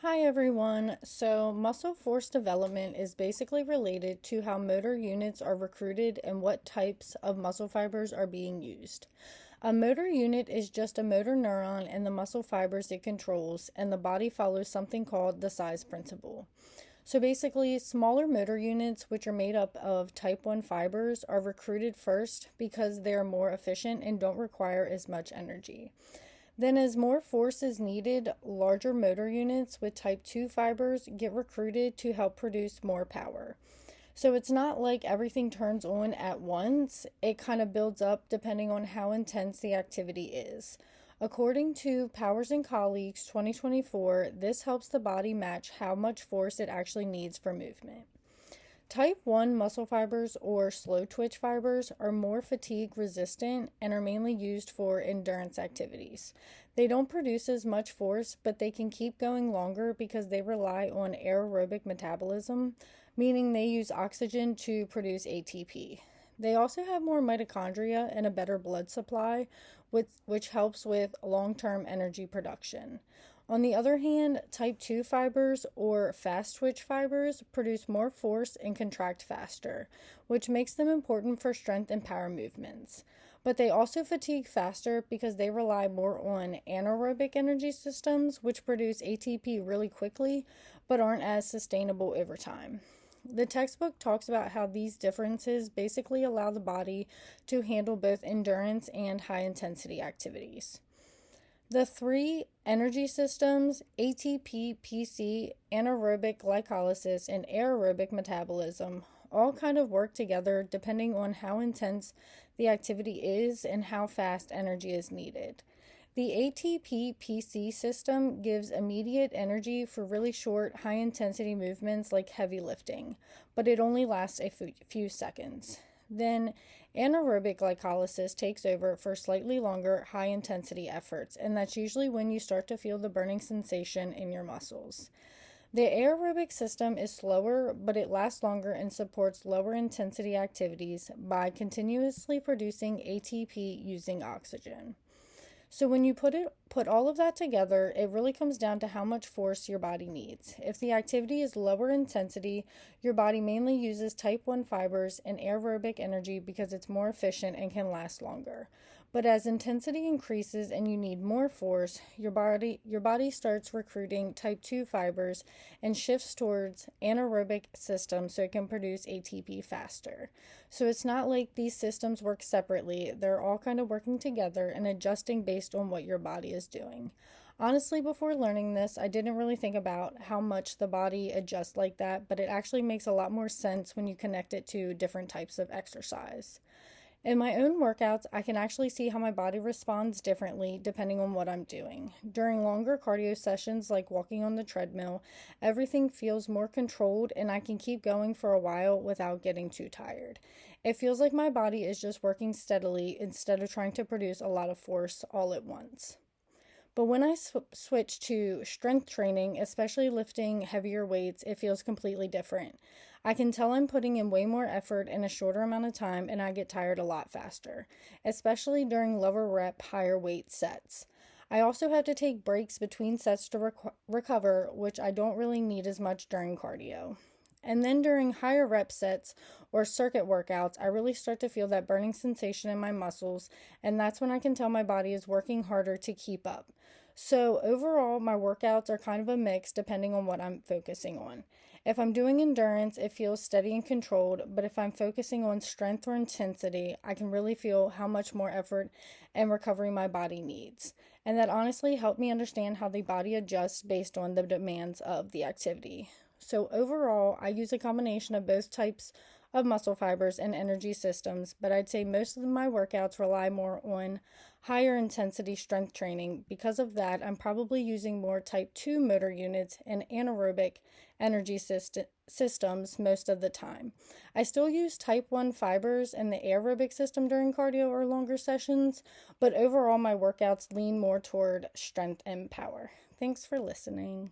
Hi everyone. So, muscle force development is basically related to how motor units are recruited and what types of muscle fibers are being used. A motor unit is just a motor neuron and the muscle fibers it controls, and the body follows something called the size principle. So, basically, smaller motor units, which are made up of type 1 fibers, are recruited first because they're more efficient and don't require as much energy. Then, as more force is needed, larger motor units with type 2 fibers get recruited to help produce more power. So, it's not like everything turns on at once, it kind of builds up depending on how intense the activity is. According to Powers and Colleagues 2024, this helps the body match how much force it actually needs for movement. Type 1 muscle fibers or slow twitch fibers are more fatigue resistant and are mainly used for endurance activities. They don't produce as much force, but they can keep going longer because they rely on aerobic metabolism, meaning they use oxygen to produce ATP. They also have more mitochondria and a better blood supply, which helps with long term energy production. On the other hand, type 2 fibers or fast twitch fibers produce more force and contract faster, which makes them important for strength and power movements. But they also fatigue faster because they rely more on anaerobic energy systems, which produce ATP really quickly but aren't as sustainable over time. The textbook talks about how these differences basically allow the body to handle both endurance and high intensity activities. The three energy systems, ATP, PC, anaerobic glycolysis, and aerobic metabolism, all kind of work together depending on how intense the activity is and how fast energy is needed. The ATP PC system gives immediate energy for really short, high intensity movements like heavy lifting, but it only lasts a few seconds. Then anaerobic glycolysis takes over for slightly longer, high intensity efforts, and that's usually when you start to feel the burning sensation in your muscles. The aerobic system is slower, but it lasts longer and supports lower intensity activities by continuously producing ATP using oxygen. So when you put all of that together, it really comes down to how much force your body needs. If the activity is lower intensity, your body mainly uses type 1 fibers and aerobic energy because it's more efficient and can last longer. But as intensity increases and you need more force, your body starts recruiting type 2 fibers and shifts towards anaerobic systems so it can produce ATP faster. So it's not like these systems work separately. They're all kind of working together and adjusting based on what your body is doing. Honestly, before learning this, I didn't really think about how much the body adjusts like that, but it actually makes a lot more sense when you connect it to different types of exercise. In my own workouts, I can actually see how my body responds differently depending on what I'm doing. During longer cardio sessions, like walking on the treadmill, everything feels more controlled and I can keep going for a while without getting too tired. It feels like my body is just working steadily instead of trying to produce a lot of force all at once. But when I switch to strength training, especially lifting heavier weights, it feels completely different. I can tell I'm putting in way more effort in a shorter amount of time and I get tired a lot faster, especially during lower rep, higher weight sets. I also have to take breaks between sets to recover, which I don't really need as much during cardio. And then during higher rep sets or circuit workouts, I really start to feel that burning sensation in my muscles, and that's when I can tell my body is working harder to keep up. So, overall, my workouts are kind of a mix depending on what I'm focusing on. If I'm doing endurance, it feels steady and controlled, but if I'm focusing on strength or intensity, I can really feel how much more effort and recovery my body needs. And that honestly helped me understand how the body adjusts based on the demands of the activity. So, overall, I use a combination of both types of muscle fibers and energy systems, but I'd say most of my workouts rely more on higher intensity strength training. Because of that, I'm probably using more type 2 motor units and anaerobic energy systems most of the time. I still use type 1 fibers and the aerobic system during cardio or longer sessions, but overall, my workouts lean more toward strength and power. Thanks for listening.